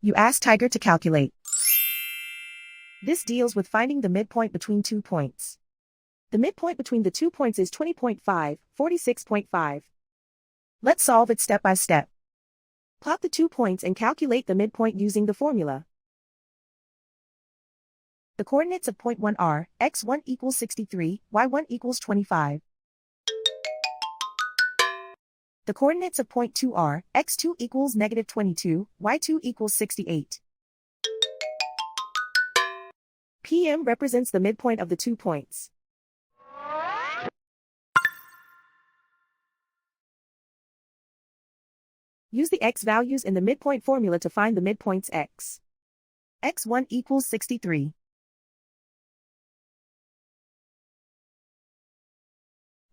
You ask Tiger to calculate. This deals with finding the midpoint between 2 points. The midpoint between the 2 points is 20.5, 46.5. Let's solve it step by step. Plot the 2 points and calculate the midpoint using the formula. The coordinates of point 1 are x1 equals 63, y1 equals 25. The coordinates of point 2 are x2 equals negative 22, y2 equals 68. PM represents the midpoint of the 2 points. Use the x values in the midpoint formula to find the midpoints x. x1 equals 63.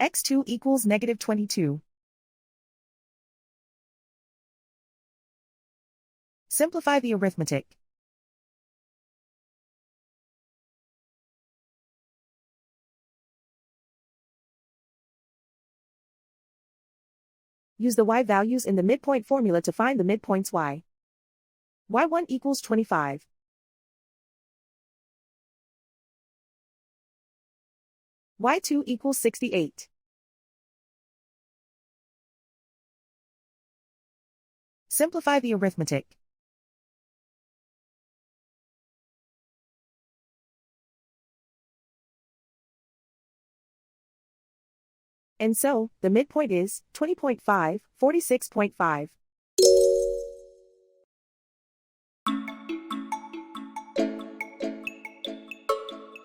x2 equals negative 22. Simplify the arithmetic. Use the y values in the midpoint formula to find the midpoints y. y1 equals 25. y2 equals 68. Simplify the arithmetic. And so, the midpoint is 20.5, 46.5.